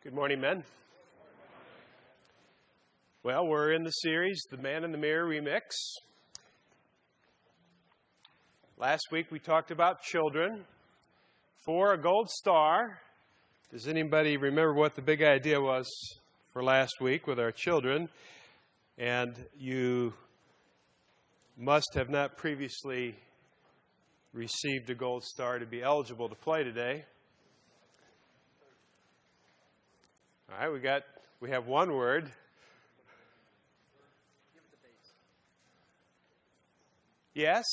Good morning, men. Well, we're in the series, The Man in the Mirror Remix. Last week we talked about children. For a gold star, does anybody remember what the big idea was for last week with our children? And you must have not previously received a gold star to be eligible to play today. All right, we have one word. Yes?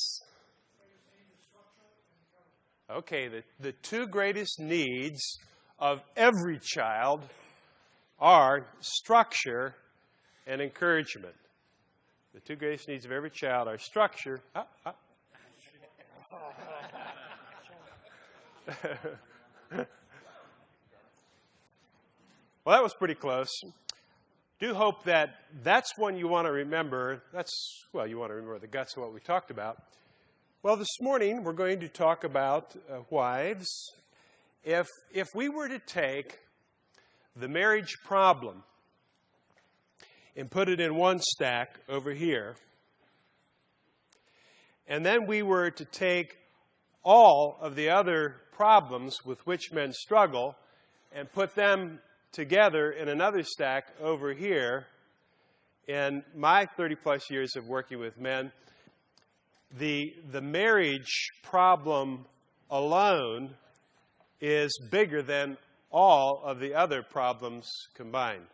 Okay, the two greatest needs of every child are structure and encouragement. The two greatest needs of every child are structure. Well, that was pretty close. Do hope that's one you want to remember. You want to remember the guts of what we talked about. Well, this morning we're going to talk about wives. If we were to take the marriage problem and put it in one stack over here, and then we were to take all of the other problems with which men struggle and put them together in another stack over here, in my 30-plus years of working with men, the marriage problem alone is bigger than all of the other problems combined.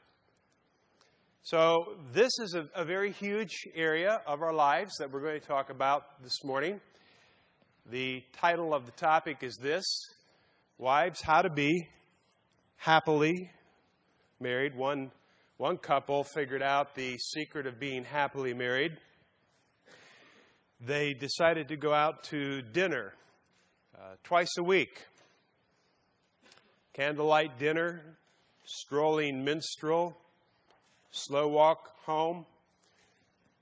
So this is a very huge area of our lives that we're going to talk about this morning. The title of the topic is this: Wives, How to Be Happily Married. One couple figured out the secret of being happily married. They decided to go out to dinner twice a week. Candlelight dinner, strolling minstrel, slow walk home.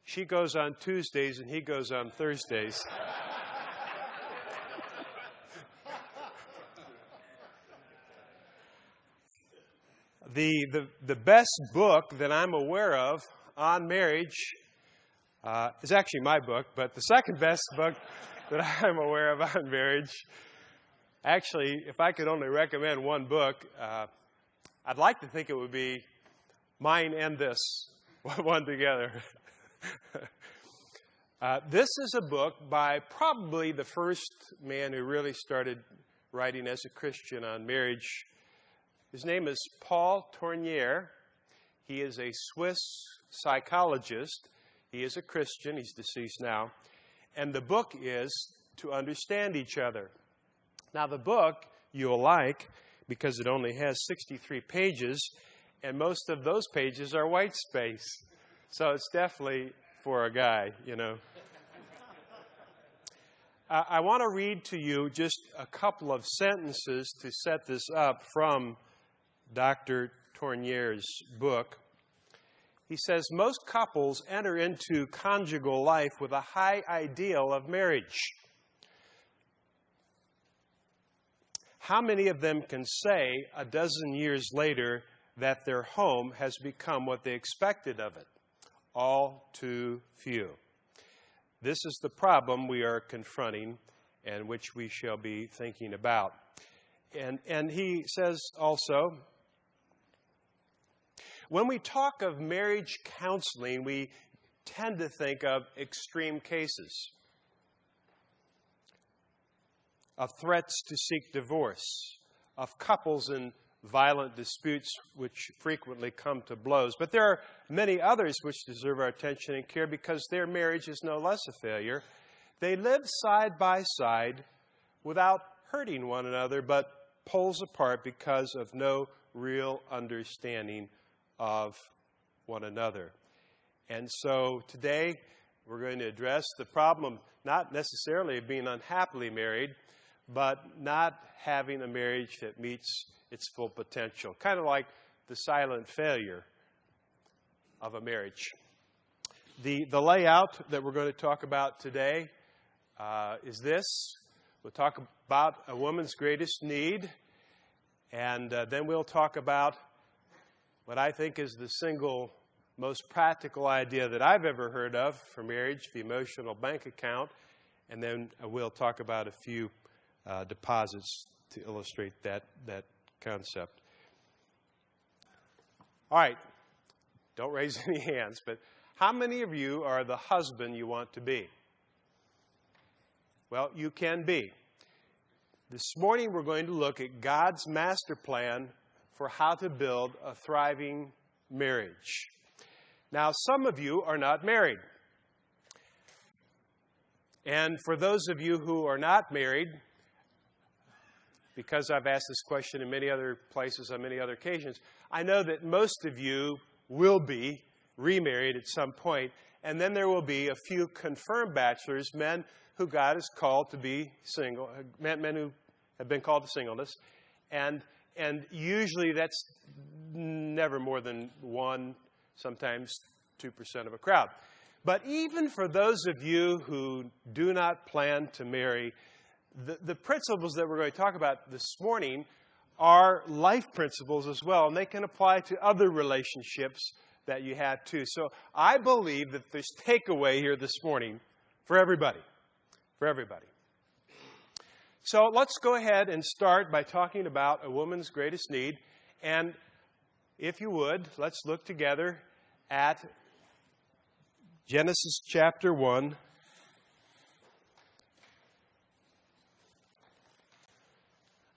She goes on Tuesdays and he goes on Thursdays. The best book that I'm aware of on marriage is actually my book, but the second best book that I'm aware of on marriage, actually, if I could only recommend one book, I'd like to think it would be mine and this, one together. This is a book by probably the first man who really started writing as a Christian on marriage. His name is Paul Tournier. He is a Swiss psychologist. He is a Christian. He's deceased now. And the book is To Understand Each Other. Now, the book you'll like because it only has 63 pages, and most of those pages are white space. So it's definitely for a guy, you know. I want to read to you just a couple of sentences to set this up from Dr. Tournier's book. He says, most couples enter into conjugal life with a high ideal of marriage. How many of them can say a dozen years later that their home has become what they expected of it? All too few. This is the problem we are confronting and which we shall be thinking about. And he says also, when we talk of marriage counseling, we tend to think of extreme cases, of threats to seek divorce, of couples in violent disputes which frequently come to blows. But there are many others which deserve our attention and care because their marriage is no less a failure. They live side by side without hurting one another, but poles apart because of no real understanding of one another. And so today we're going to address the problem not necessarily of being unhappily married, but not having a marriage that meets its full potential. Kind of like the silent failure of a marriage. The layout that we're going to talk about today is this. We'll talk about a woman's greatest need, and then we'll talk about what I think is the single most practical idea that I've ever heard of for marriage, the emotional bank account, and then we'll talk about a few deposits to illustrate that concept. All right, don't raise any hands, but how many of you are the husband you want to be? Well, you can be. This morning we're going to look at God's master plan for how to build a thriving marriage. Now, some of you are not married. And for those of you who are not married, because I've asked this question in many other places on many other occasions, I know that most of you will be remarried at some point, and then there will be a few confirmed bachelors, men who God has called to be single, men who have been called to singleness, and usually that's never more than 1, sometimes 2% of a crowd. But even for those of you who do not plan to marry, the principles that we're going to talk about this morning are life principles as well, and they can apply to other relationships that you have too. So I believe that there's takeaway here this morning for everybody. For everybody. So let's go ahead and start by talking about a woman's greatest need. And if you would, let's look together at Genesis chapter 1.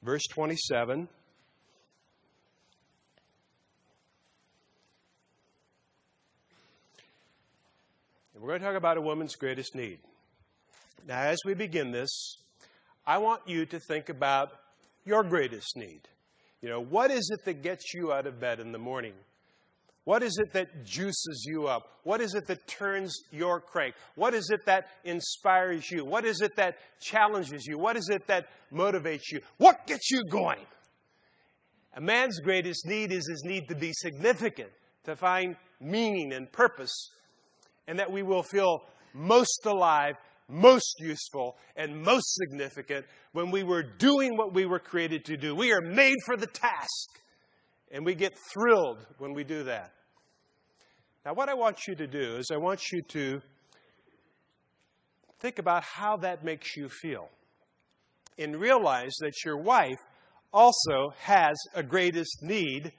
Verse 27. And we're going to talk about a woman's greatest need. Now, as we begin this, I want you to think about your greatest need. You know, what is it that gets you out of bed in the morning? What is it that juices you up? What is it that turns your crank? What is it that inspires you? What is it that challenges you? What is it that motivates you? What gets you going? A man's greatest need is his need to be significant, to find meaning and purpose, and that we will feel most alive, most useful, and most significant when we were doing what we were created to do. We are made for the task. And we get thrilled when we do that. Now, what I want you to do is I want you to think about how that makes you feel. And realize that your wife also has a greatest need,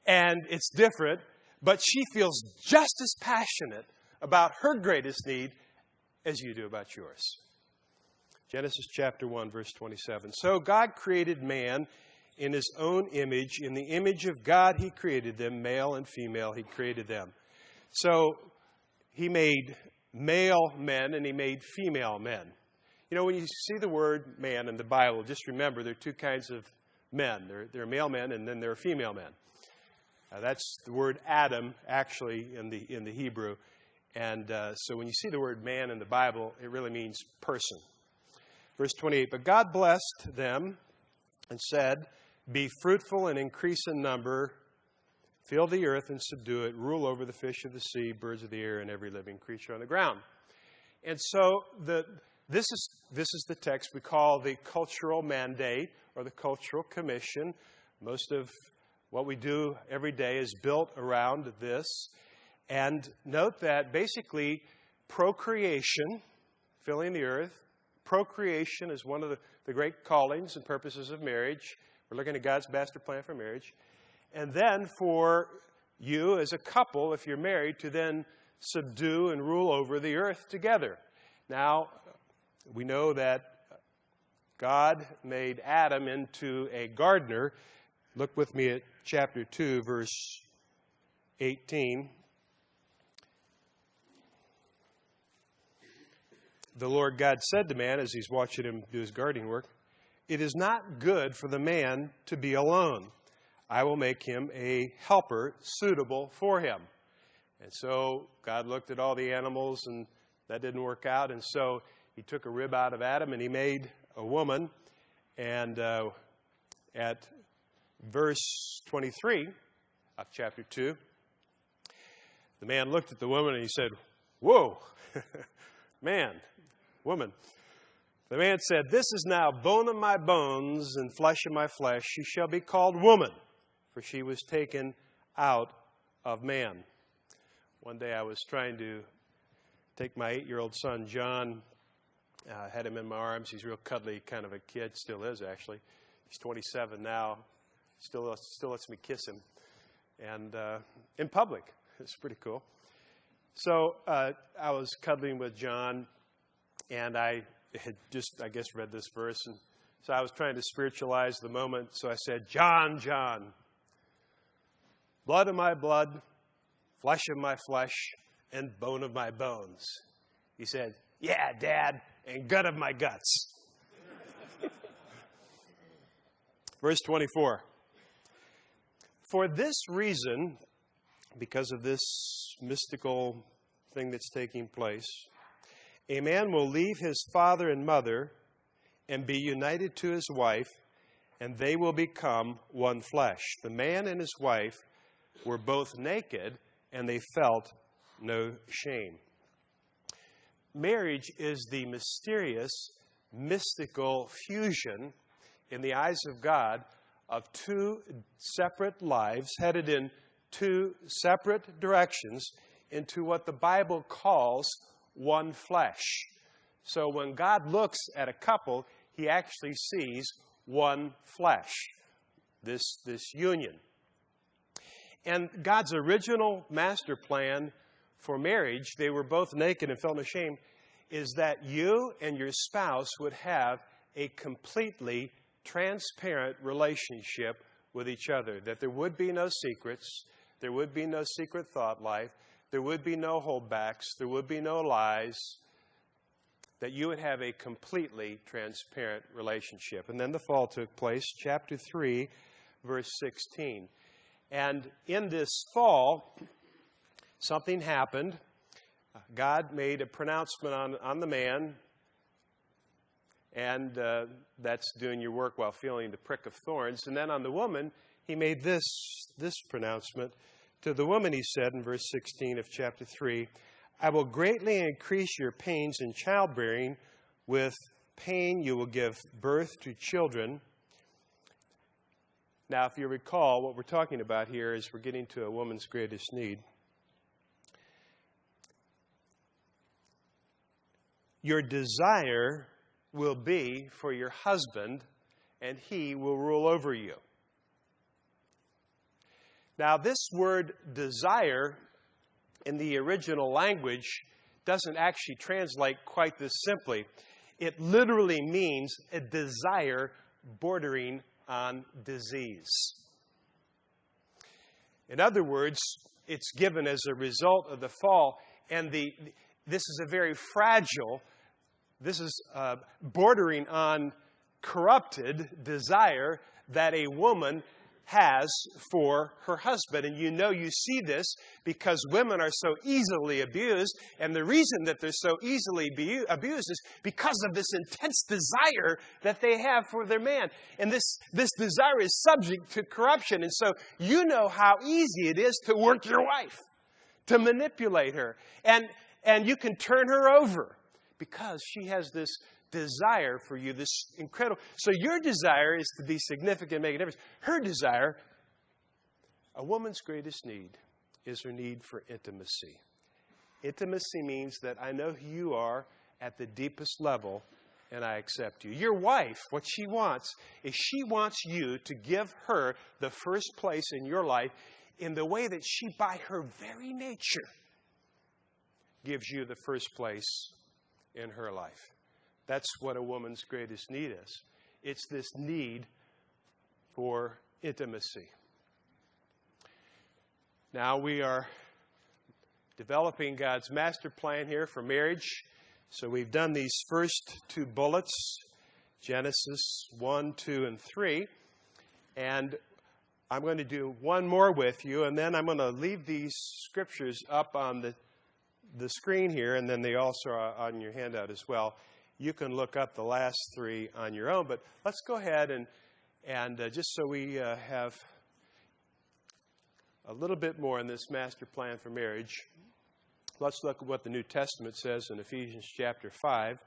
and it's different, but she feels just as passionate about her greatest need as you do about yours. Genesis chapter 1, verse 27. So God created man in his own image. In the image of God, he created them. Male and female, he created them. So he made male men and he made female men. You know, when you see the word man in the Bible, just remember there are two kinds of men. There are male men and then there are female men. That's the word Adam, actually, in the Hebrew. And so when you see the word man in the Bible, it really means person. Verse 28, but God blessed them and said, be fruitful and increase in number, fill the earth and subdue it, rule over the fish of the sea, birds of the air, and every living creature on the ground. And so this is the text we call the cultural mandate or the cultural commission. Most of what we do every day is built around this. And note that basically procreation, filling the earth, procreation is one of the great callings and purposes of marriage. We're looking at God's master plan for marriage. And then for you as a couple, if you're married, to then subdue and rule over the earth together. Now, we know that God made Adam into a gardener. Look with me at chapter 2, verse 18. The Lord God said to man as he's watching him do his gardening work, it is not good for the man to be alone. I will make him a helper suitable for him. And so God looked at all the animals and that didn't work out. And so he took a rib out of Adam and he made a woman. And at verse 23 of chapter 2, the man looked at the woman and he said, whoa, man, woman. The man said, this is now bone of my bones and flesh of my flesh. She shall be called woman, for she was taken out of man. One day I was trying to take my 8-year-old son, John, had him in my arms. He's a real cuddly kind of a kid, still is actually. He's 27 now, still lets me kiss him, and in public. It's pretty cool. So I was cuddling with John, and I had just, I guess, read this verse, and so I was trying to spiritualize the moment. So I said, John, John, blood of my blood, flesh of my flesh, and bone of my bones. He said, yeah, Dad, and gut of my guts. Verse 24. For this reason, because of this mystical thing that's taking place, a man will leave his father and mother and be united to his wife, and they will become one flesh. The man and his wife were both naked, and they felt no shame. Marriage is the mysterious, mystical fusion in the eyes of God of two separate lives headed in two separate directions into what the Bible calls one flesh. So when God looks at a couple, he actually sees one flesh, this union. And God's original master plan for marriage, they were both naked and felt no shame, is that you and your spouse would have a completely transparent relationship with each other, that there would be no secrets, there would be no secret thought life, there would be no holdbacks, there would be no lies, that you would have a completely transparent relationship. And then the fall took place, chapter 3, verse 16. And in this fall, something happened. God made a pronouncement on the man, and that's doing your work while feeling the prick of thorns. And then on the woman, he made this pronouncement. To the woman, he said in verse 16 of chapter 3, I will greatly increase your pains in childbearing. With pain you will give birth to children. Now, if you recall, what we're talking about here is we're getting to a woman's greatest need. Your desire will be for your husband, and he will rule over you. Now, this word desire in the original language doesn't actually translate quite this simply. It literally means a desire bordering on disease. In other words, it's given as a result of the fall, and this is a very fragile, this is bordering on corrupted desire that a woman has for her husband. And you see this because women are so easily abused, and the reason that they're so easily abused is because of this intense desire that they have for their man. And this desire is subject to corruption. And so you know how easy it is to work your wife, to manipulate her. And you can turn her over because she has this desire for you, this incredible. So your desire is to be significant, make a difference. Her desire, a woman's greatest need, is her need for intimacy. Intimacy means that I know who you are at the deepest level, and I accept you. Your wife, what she wants is she wants you to give her the first place in your life in the way that she, by her very nature, gives you the first place in her life. That's what a woman's greatest need is. It's this need for intimacy. Now we are developing God's master plan here for marriage. So we've done these first two bullets, Genesis 1, 2, and 3. And I'm going to do one more with you, and then I'm going to leave these scriptures up on the screen here, and then they also are on your handout as well. You can look up the last three on your own, but let's go ahead and just so we have a little bit more in this master plan for marriage, let's look at what the New Testament says in Ephesians chapter 5.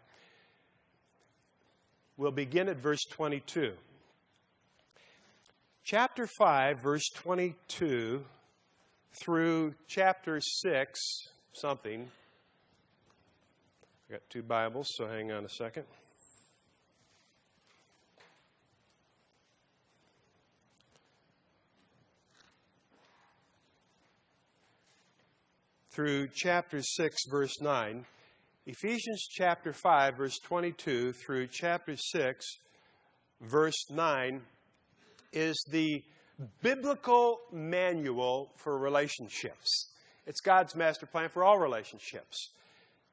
We'll begin at verse 22. Chapter 5, verse 22 through chapter 6, something. I got two Bibles, so hang on a second. Through chapter 6, verse 9. Ephesians chapter 5, verse 22 through chapter 6, verse 9 is the biblical manual for relationships. It's God's master plan for all relationships.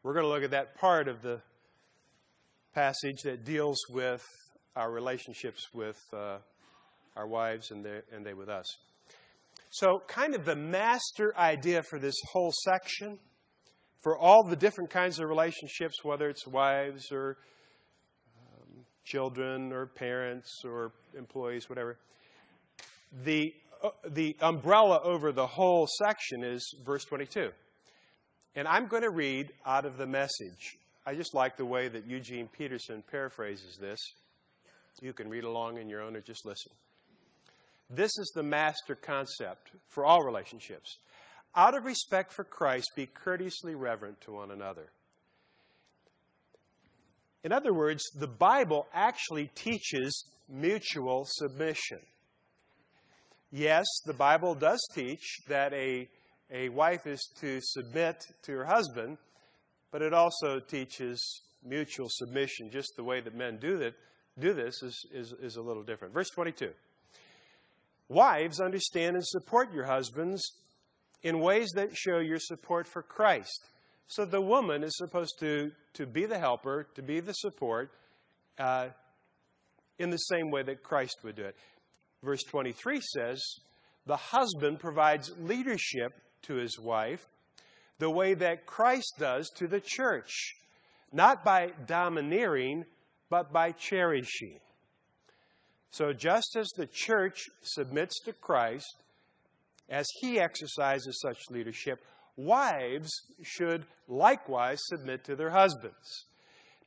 We're going to look at that part of the passage that deals with our relationships with our wives and they with us. So kind of the master idea for this whole section, for all the different kinds of relationships, whether it's wives or children or parents or employees, whatever, the umbrella over the whole section is verse 22. And I'm going to read out of the Message. I just like the way that Eugene Peterson paraphrases this. You can read along in your own or just listen. This is the master concept for all relationships. Out of respect for Christ, be courteously reverent to one another. In other words, the Bible actually teaches mutual submission. Yes, the Bible does teach that a wife is to submit to her husband, but it also teaches mutual submission. Just the way that men do this is a little different. Verse 22. Wives, understand and support your husbands in ways that show your support for Christ. So the woman is supposed to be the helper, to be the support, in the same way that Christ would do it. Verse 23 says, the husband provides leadership to his wife the way that Christ does to the church, not by domineering, but by cherishing. So just as the church submits to Christ, as he exercises such leadership, wives should likewise submit to their husbands.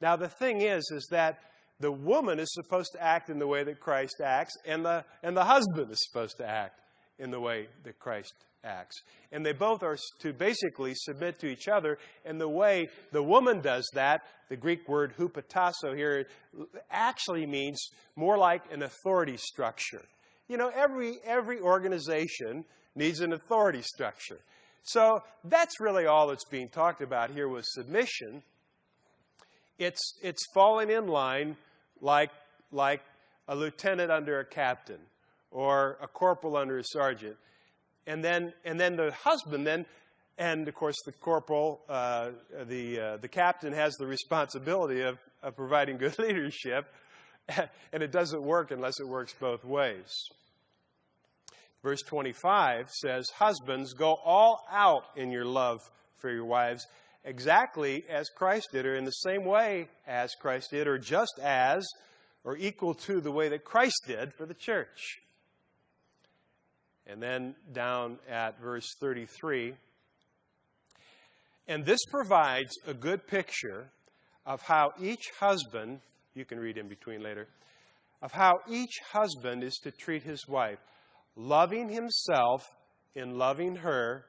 Now the thing is that the woman is supposed to act in the way that Christ acts, and the husband is supposed to act in the way that Christ acts. And they both are to basically submit to each other. And the way the woman does that, the Greek word hupotasso here, actually means more like an authority structure. You know, every organization needs an authority structure. So that's really all that's being talked about here with submission. It's falling in line like a lieutenant under a captain or a corporal under a sergeant. And then the husband and of course the corporal, the captain has the responsibility of providing good leadership, and it doesn't work unless it works both ways. Verse 25 says, husbands, go all out in your love for your wives, exactly as Christ did, or in the same way as Christ did, or just as, or equal to the way that Christ did for the church. And then down at verse 33, and this provides a good picture of how each husband, you can read in between later, of how each husband is to treat his wife, loving himself in loving her,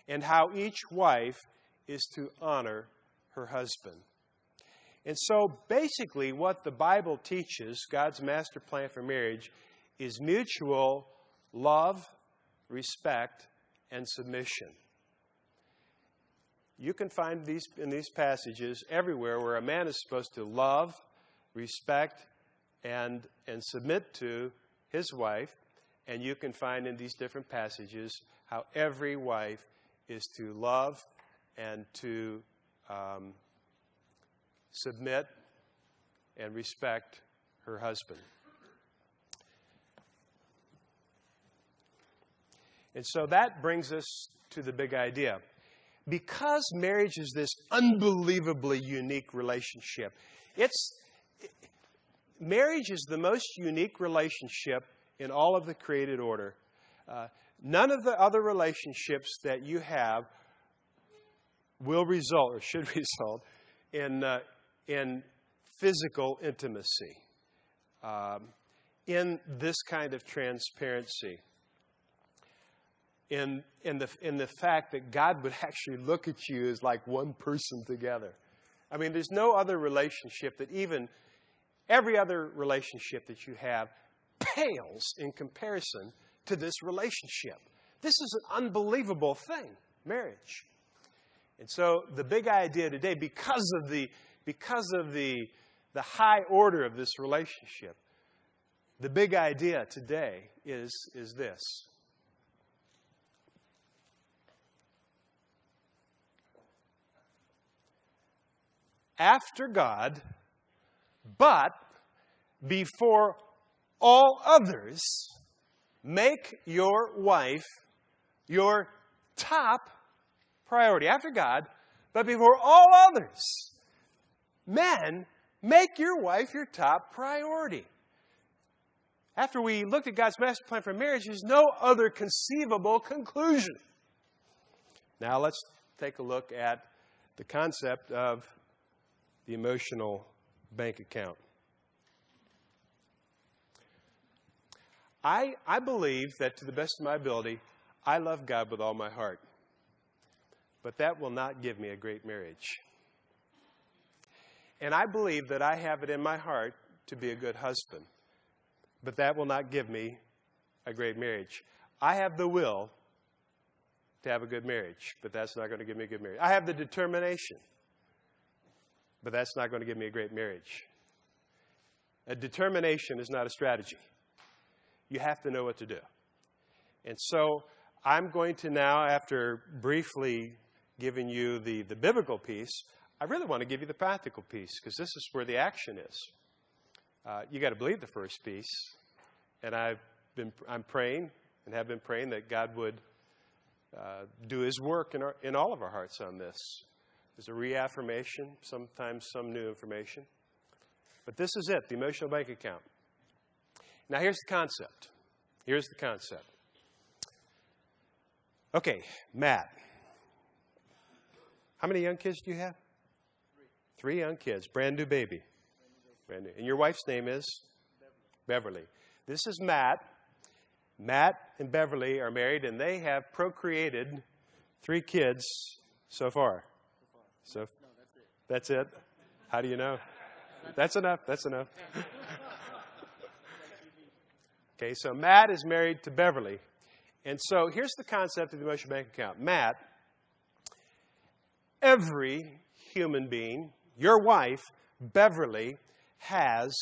and how each wife is to honor her husband. And so basically what the Bible teaches, God's master plan for marriage, is mutual love, respect, and submission. You can find these in these passages everywhere where a man is supposed to love, respect, and submit to his wife. And you can find in these different passages how every wife is to love and to submit and respect her husband. And so that brings us to the big idea. Because marriage is this unbelievably unique relationship, marriage is the most unique relationship in all of the created order. None of the other relationships that you have will result, or should result, in physical intimacy, in this kind of transparency. in the fact that God would actually look at you as like one person together. I mean, there's no other relationship that even every other relationship that you have pales in comparison to this relationship. This is an unbelievable thing, marriage. And so the big idea today, because of the high order of this relationship, the big idea today is this. After God, but before all others, make your wife your top priority. After God, but before all others, men, make your wife your top priority. After we looked at God's master plan for marriage, there's no other conceivable conclusion. Now let's take a look at the concept of the emotional bank account. I believe that to the best of my ability, I love God with all my heart. But that will not give me a great marriage. And I believe that I have it in my heart to be a good husband. But that will not give me a great marriage. I have the will to have a good marriage, but that's not going to give me a good marriage. I have the determination, but that's not going to give me a great marriage. A determination is not a strategy. You have to know what to do. And so I'm going to now, after briefly giving you the biblical piece, I really want to give you the practical piece, because this is where the action is. You got to believe the first piece, and I'm praying and have been praying that God would do His work in all of our hearts on this. There's a reaffirmation, sometimes some new information, but this is it: the emotional bank account. Now, here's the concept. Here's the concept. Okay, Matt. How many young kids do you have? 3 young kids. Brand new baby. Brand new. And your wife's name is? Beverly. This is Matt. Matt and Beverly are married, and they have procreated 3 kids so far. So that's it. How do you know? That's enough. That's enough. Okay, so Matt is married to Beverly. And so here's the concept of the emotional bank account. Matt, every human being, your wife, Beverly, has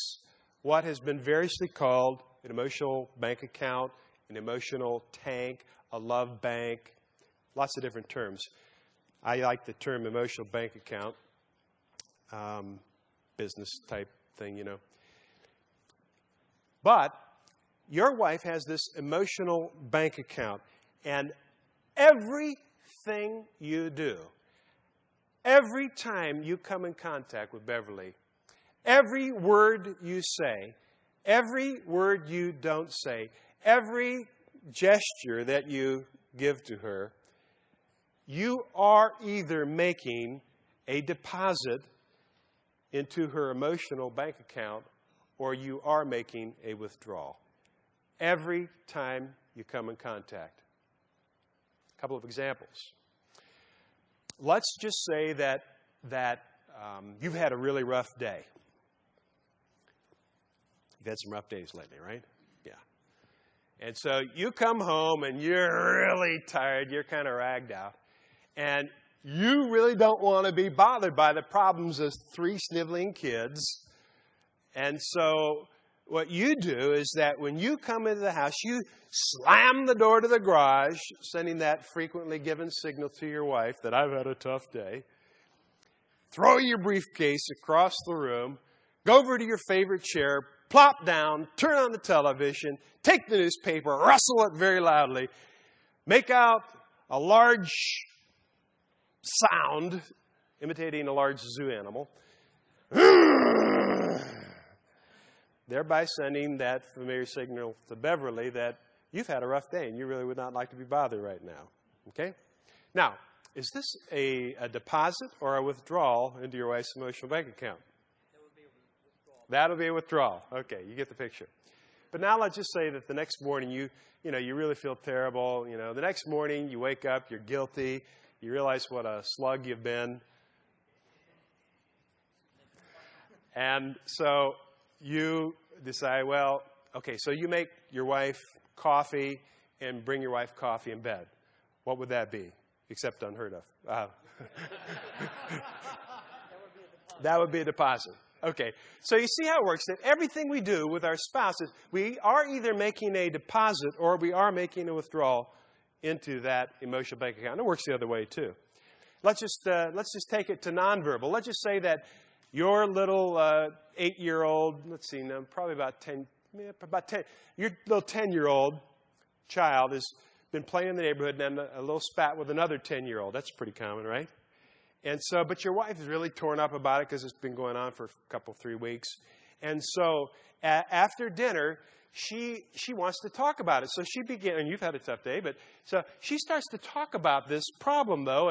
what has been variously called an emotional bank account, an emotional tank, a love bank, lots of different terms. I like the term emotional bank account, business type thing, you know. But your wife has this emotional bank account, and everything you do, every time you come in contact with Beverly, every word you say, every word you don't say, every gesture that you give to her, you are either making a deposit into her emotional bank account or you are making a withdrawal. Every time you come in contact. A couple of examples. Let's just say that you've had a really rough day. You've had some rough days lately, right? Yeah. And so you come home and you're really tired. You're kind of ragged out. And you really don't want to be bothered by the problems of 3 sniveling kids. And so what you do is that when you come into the house, you slam the door to the garage, sending that frequently given signal to your wife that I've had a tough day. Throw your briefcase across the room, go over to your favorite chair, plop down, turn on the television, take the newspaper, rustle it very loudly, make out a large sound, imitating a large zoo animal, thereby sending that familiar signal to Beverly that you've had a rough day and you really would not like to be bothered right now. Okay? Now, is this a deposit or a withdrawal into your wife's emotional bank account? That would be a withdrawal. That'll be a withdrawal. Okay, you get the picture. But now let's just say that the next morning you really feel terrible. The next morning you wake up, you're guilty. You realize what a slug you've been. And so you decide, well, okay, so you make your wife coffee and bring your wife coffee in bed. What would that be? Except unheard of. That would be a deposit. Okay, so you see how it works. That everything we do with our spouses, we are either making a deposit or we are making a withdrawal into that emotional bank account. And it works the other way too. Let's just take it to nonverbal. Let's just say that your little 8-year-old, let's see, now probably about 10, your little 10-year-old child has been playing in the neighborhood and then a little spat with another 10-year-old. That's pretty common, right? And so, but your wife is really torn up about it because it's been going on for a couple, 3 weeks. And so after dinner, she wants to talk about it. So she began, and you've had a tough day, but so she starts to talk about this problem, though,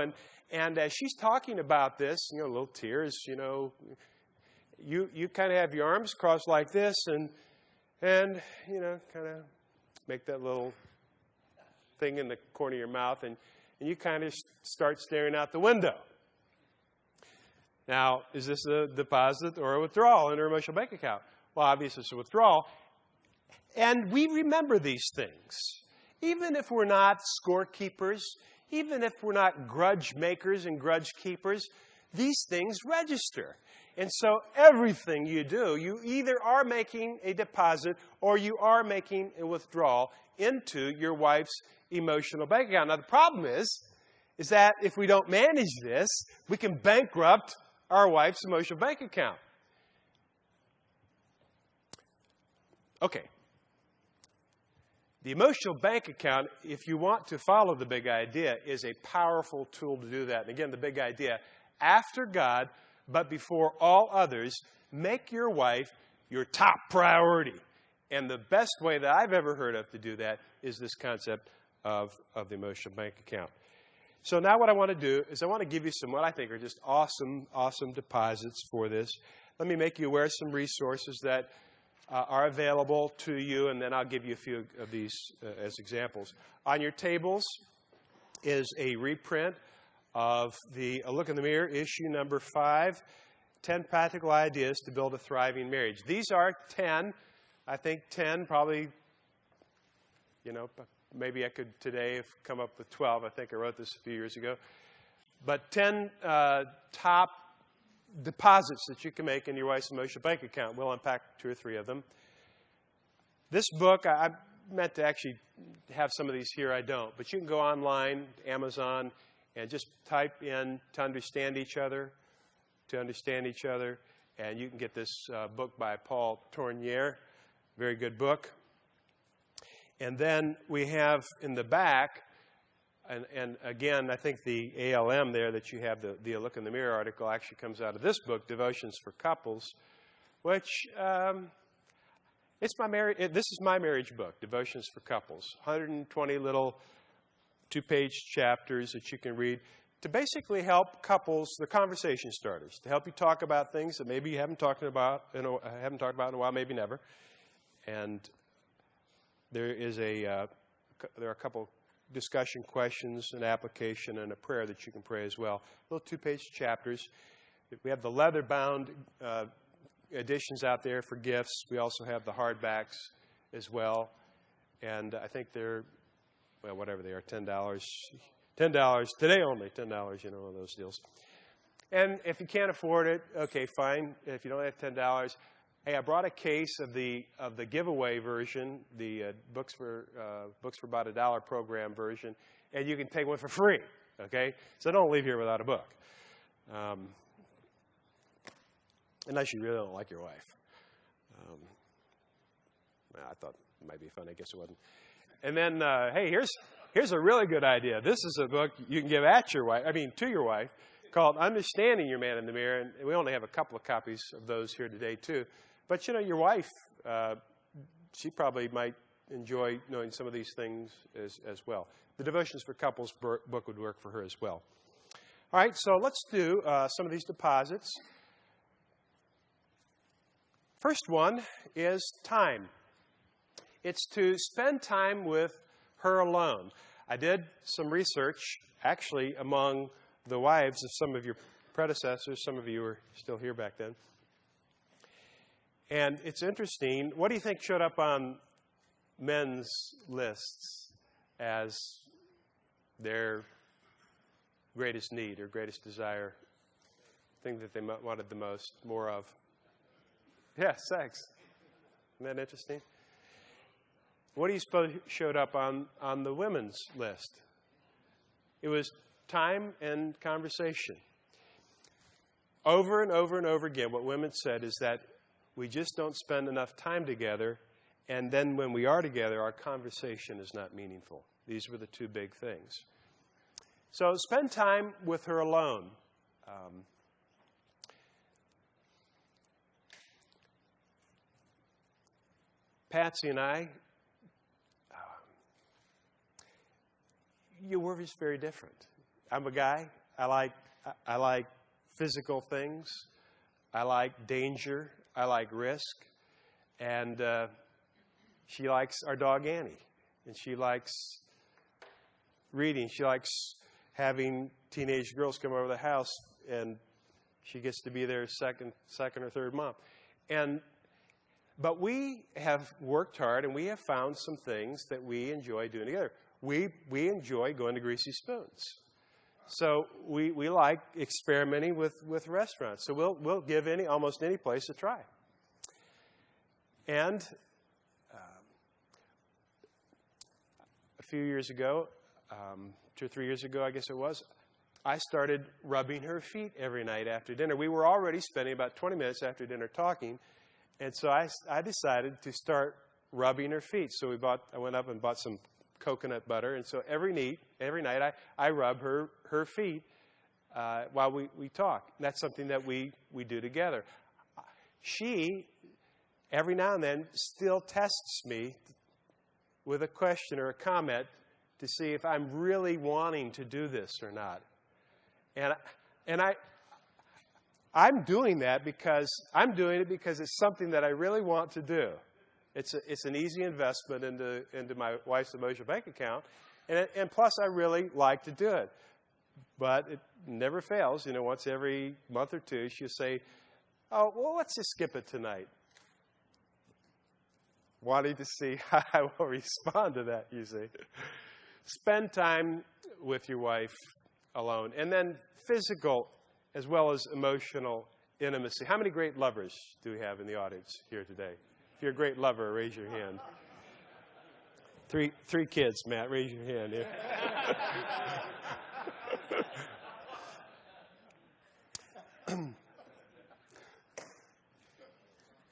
and as she's talking about this, little tears, you kind of have your arms crossed like this and kind of make that little thing in the corner of your mouth, and you kind of start staring out the window. Now, is this a deposit or a withdrawal in our emotional bank account? Well, obviously it's a withdrawal. And we remember these things. Even if we're not scorekeepers, even if we're not grudge makers and grudge keepers, these things register. And so everything you do, you either are making a deposit or you are making a withdrawal into your wife's emotional bank account. Now, the problem is that if we don't manage this, we can bankrupt our wife's emotional bank account. Okay. The emotional bank account, if you want to follow the big idea, is a powerful tool to do that. And again, the big idea, after God, but before all others, make your wife your top priority. And the best way that I've ever heard of to do that is this concept of the emotional bank account. So now what I want to do is I want to give you some what I think are just awesome deposits for this. Let me make you aware of some resources that are available to you, and then I'll give you a few of these as examples. On your tables is a reprint of the A Look in the Mirror, issue number 5, 10 Practical Ideas to Build a Thriving Marriage. These are 10, I think 10, probably, maybe I could today have come up with 12. I think I wrote this a few years ago. But 10 top deposits that you can make in your wife's emotional bank account. We'll unpack 2 or 3 of them. This book, I meant to actually have some of these here. I don't. But you can go online, Amazon, and just type in To Understand Each Other, and you can get this book by Paul Tournier. Very good book. And then we have in the back, and again, I think the ALM there that you have, the Look in the Mirror article, actually comes out of this book, Devotions for Couples, which this is my marriage book, Devotions for Couples. 120 little 2-page chapters that you can read to basically help couples, the conversation starters, to help you talk about things that maybe you haven't talked about in a while, maybe never. And there are a couple discussion questions, an application, and a prayer that you can pray as well. Little 2-page chapters. We have the leather-bound editions out there for gifts. We also have the hardbacks as well. And I think they're, whatever they are, $10. $10 today only, $10, one of those deals. And if you can't afford it, okay, fine. If you don't have $10, hey, I brought a case of the giveaway version, the books for about $1 program version, and you can take one for free. Okay, so don't leave here without a book, unless you really don't like your wife. I thought it might be fun. I guess it wasn't. And then, hey, here's a really good idea. This is a book you can give to your wife, called Understanding Your Man in the Mirror, and we only have a couple of copies of those here today too. But, your wife, she probably might enjoy knowing some of these things as well. The Devotions for Couples book would work for her as well. All right, so let's do some of these deposits. First one is time. It's to spend time with her alone. I did some research, actually, among the wives of some of your predecessors. Some of you were still here back then. And it's interesting. What do you think showed up on men's lists as their greatest need or greatest desire, thing that they wanted the most, more of? Yeah, sex. Isn't that interesting? What do you suppose showed up on the women's list? It was time and conversation. Over and over and over again, what women said is that we just don't spend enough time together, and then when we are together, our conversation is not meaningful. These were the two big things. So spend time with her alone. Patsy and I, we're just very different. I'm a guy. I like physical things. I like danger. I like risk. And she likes our dog Annie. And she likes reading. She likes having teenage girls come over the house, and she gets to be their second or third mom. But we have worked hard, and we have found some things that we enjoy doing together. We enjoy going to Greasy Spoons. So we like experimenting with restaurants. So we'll give almost any place a try. And a few years ago, 2 or 3 years ago, I guess it was, I started rubbing her feet every night after dinner. We were already spending about 20 minutes after dinner talking, and so I decided to start rubbing her feet. So I went up and bought some coconut butter, and so every night I rub her feet while we talk. And that's something that we do together. She, every now and then, still tests me with a question or a comment to see if I'm really wanting to do this or not. And I'm doing that because it's something that I really want to do. It's an easy investment into my wife's emotional bank account, and plus I really like to do it. But it never fails. Once every month or two, she'll say, "Oh, well, let's just skip it tonight." Wanting to see how I will respond to that, you see. Spend time with your wife alone, and then physical as well as emotional intimacy. How many great lovers do we have in the audience here today? If you're a great lover, raise your hand. Three kids, Matt. Raise your hand. Yeah.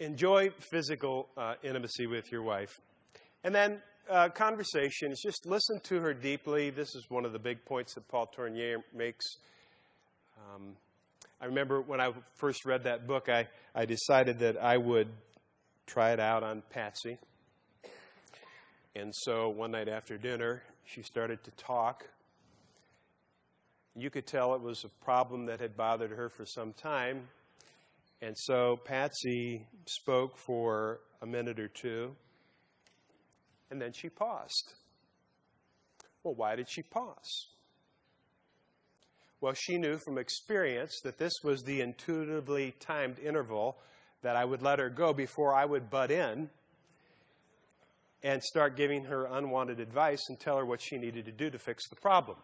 Enjoy physical intimacy with your wife. And then conversation is just listen to her deeply. This is one of the big points that Paul Tournier makes. I remember when I first read that book, I decided that I would try it out on Patsy. And so one night after dinner, she started to talk. You could tell it was a problem that had bothered her for some time. And so Patsy spoke for a minute or two, and then she paused. Well, why did she pause? Well, she knew from experience that this was the intuitively timed interval that I would let her go before I would butt in and start giving her unwanted advice and tell her what she needed to do to fix the problem.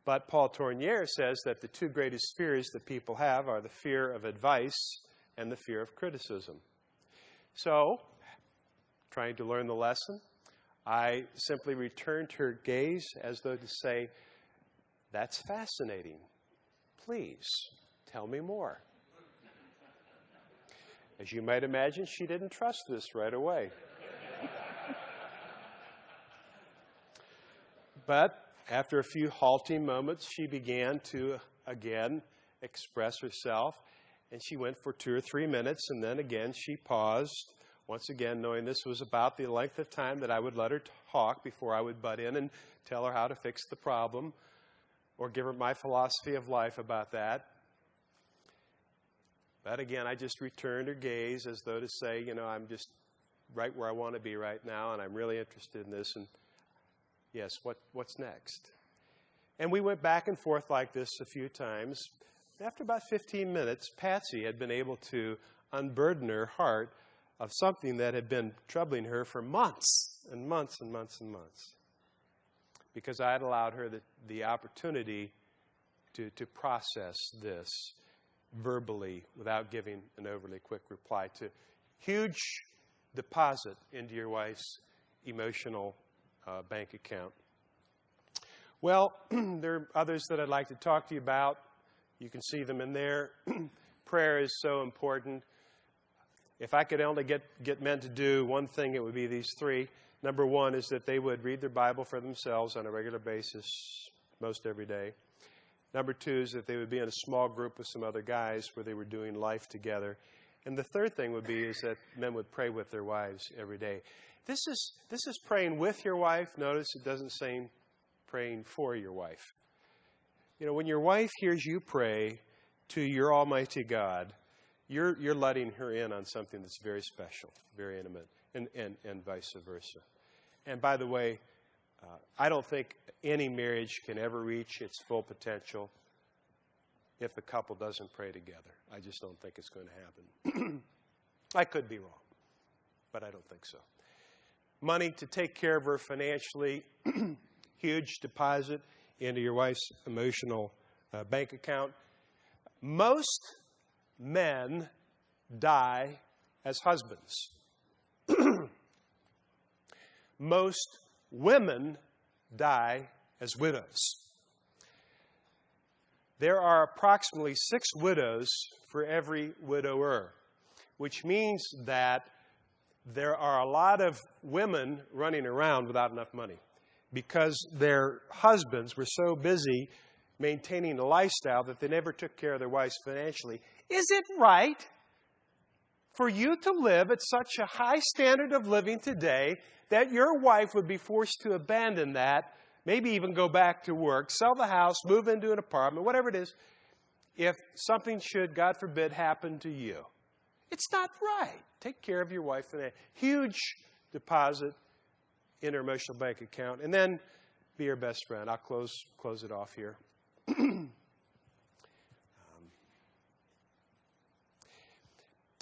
But Paul Tournier says that the two greatest fears that people have are the fear of advice and the fear of criticism. So, trying to learn the lesson, I simply returned her gaze as though to say, "That's fascinating. Please, tell me more." As you might imagine, she didn't trust this right away. But after a few halting moments, she began to again express herself. And she went for 2 or 3 minutes, and then again she paused, once again knowing this was about the length of time that I would let her talk before I would butt in and tell her how to fix the problem or give her my philosophy of life about that. But again, I just returned her gaze as though to say, I'm just right where I want to be right now, and I'm really interested in this. And yes, what's next? And we went back and forth like this a few times. After about 15 minutes, Patsy had been able to unburden her heart of something that had been troubling her for months and months and months and months. Because I had allowed her the opportunity to process this verbally without giving an overly quick reply to huge deposit into your wife's emotional bank account. Well, there are others that I'd like to talk to you about. You can see them in there. Prayer is so important. If I could only get men to do one thing, it would be these three. Number one is that they would read their Bible for themselves on a regular basis, most every day. Number two is that they would be in a small group with some other guys where they were doing life together. And the third thing would be is that men would pray with their wives every day. This is praying with your wife. Notice it doesn't say praying for your wife. You know, when your wife hears you pray to your Almighty God, you're letting her in on something that's very special, very intimate, and vice versa. And by the way, I don't think any marriage can ever reach its full potential if the couple doesn't pray together. I just don't think it's going to happen. I could be wrong, but I don't think so. Money to take care of her financially, huge deposit into your wife's emotional bank account. Most men die as husbands. Most women die as widows. There are approximately 6 widows for every widower, which means that there are a lot of women running around without enough money because their husbands were so busy maintaining a lifestyle that they never took care of their wives financially. Is it right for you to live at such a high standard of living today that your wife would be forced to abandon that, maybe even go back to work, sell the house, move into an apartment, whatever it is, if something should, God forbid, happen to you? It's not right. Take care of your wife in a huge deposit in her emotional bank account, and then be her best friend. I'll close it off here.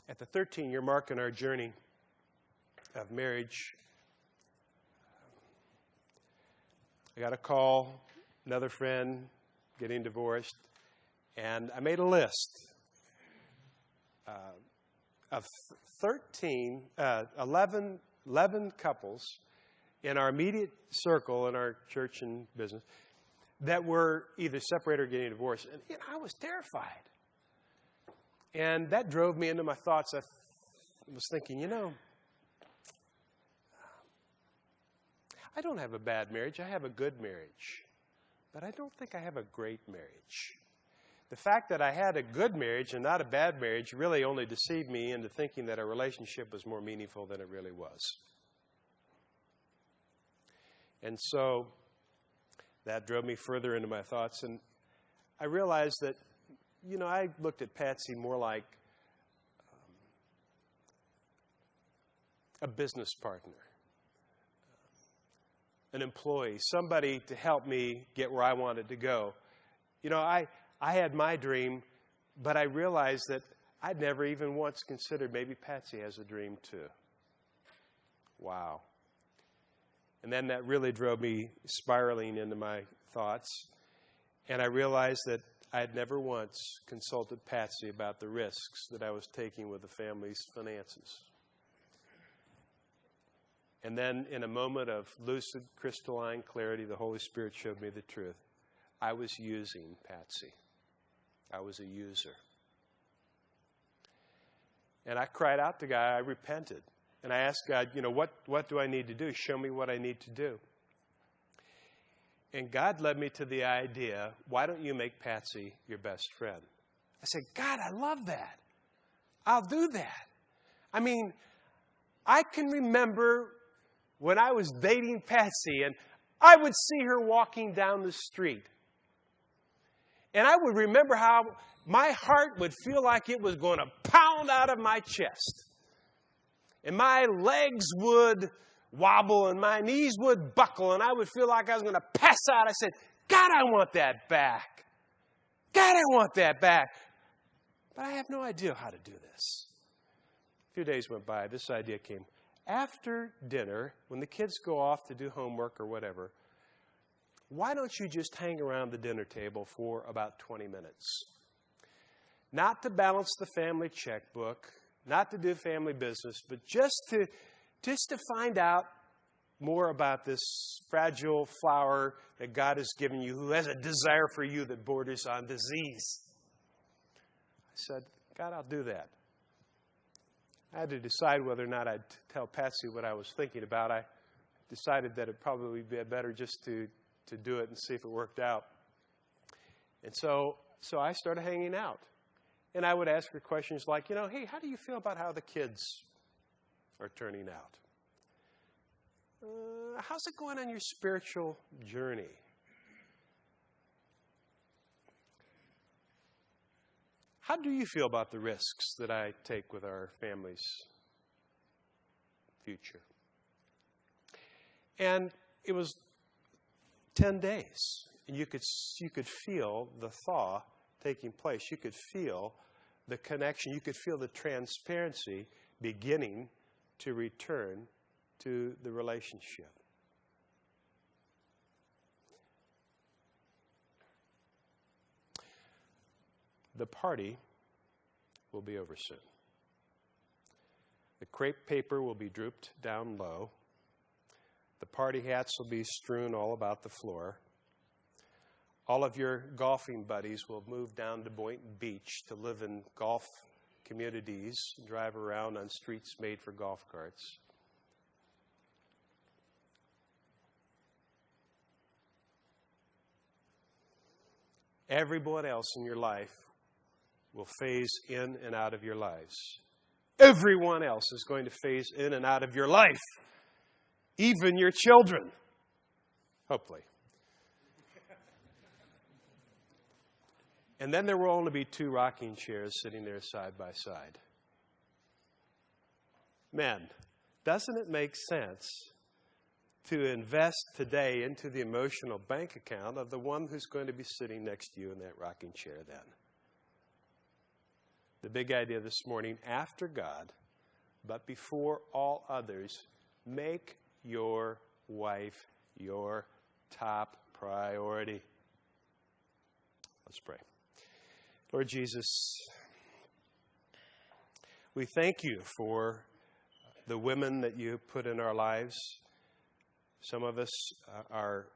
At the 13-year mark in our journey of marriage, I got a call, another friend getting divorced, and I made a list of 11 couples in our immediate circle in our church and business that were either separated or getting divorced. And I was terrified. And that drove me into my thoughts. I was thinking, I don't have a bad marriage. I have a good marriage. But I don't think I have a great marriage. The fact that I had a good marriage and not a bad marriage really only deceived me into thinking that our relationship was more meaningful than it really was. And so that drove me further into my thoughts. And I realized that, I looked at Patsy more like a business partner, an employee, somebody to help me get where I wanted to go. I had my dream, but I realized that I'd never even once considered maybe Patsy has a dream too. Wow. And then that really drove me spiraling into my thoughts. And I realized that I had never once consulted Patsy about the risks that I was taking with the family's finances. And then in a moment of lucid, crystalline clarity, the Holy Spirit showed me the truth. I was using Patsy. I was a user. And I cried out to God. I repented. And I asked God, what do I need to do? Show me what I need to do. And God led me to the idea, why don't you make Patsy your best friend? I said, God, I love that. I'll do that. I mean, I can remember when I was dating Patsy and I would see her walking down the street. And I would remember how my heart would feel like it was going to pound out of my chest. And my legs would wobble and my knees would buckle and I would feel like I was going to pass out. I said, God, I want that back. God, I want that back. But I have no idea how to do this. A few days went by. This idea came. After dinner, when the kids go off to do homework or whatever, why don't you just hang around the dinner table for about 20 minutes? Not to balance the family checkbook, not to do family business, but just to find out more about this fragile flower that God has given you, who has a desire for you that borders on disease. I said, God, I'll do that. I had to decide whether or not I'd tell Patsy what I was thinking about. I decided that it'd probably be better just to do it and see if it worked out. And so I started hanging out. And I would ask her questions like, hey, how do you feel about how the kids are turning out? How's it going on your spiritual journey? How do you feel about the risks that I take with our family's future? And it was 10 days. And you could feel the thaw taking place. You could feel the connection. You could feel the transparency beginning to return to the relationship. The party will be over soon. The crepe paper will be drooped down low. The party hats will be strewn all about the floor. All of your golfing buddies will move down to Boynton Beach to live in golf communities and drive around on streets made for golf carts. Everyone else in your life will phase in and out of your lives. Everyone else is going to phase in and out of your life. Even your children. Hopefully. And then there will only be 2 rocking chairs sitting there side by side. Men, doesn't it make sense to invest today into the emotional bank account of the one who's going to be sitting next to you in that rocking chair then? The big idea this morning, after God, but before all others, make your wife your top priority. Let's pray. Lord Jesus, we thank you for the women that you put in our lives. Some of us are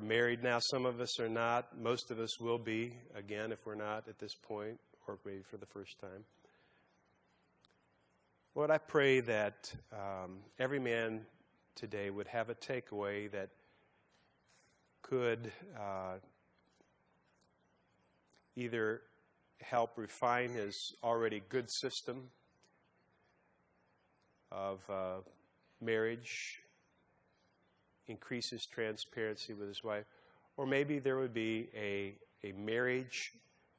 married now. Some of us are not. Most of us will be, again, if we're not at this point, or maybe for the first time. Lord, I pray that every man today would have a takeaway that could either help refine his already good system of marriage, increase his transparency with his wife, or maybe there would be a marriage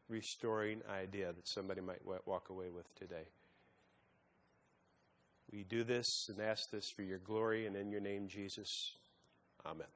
restoring idea that somebody might walk away with today. We do this and ask this for your glory and in your name, Jesus. Amen.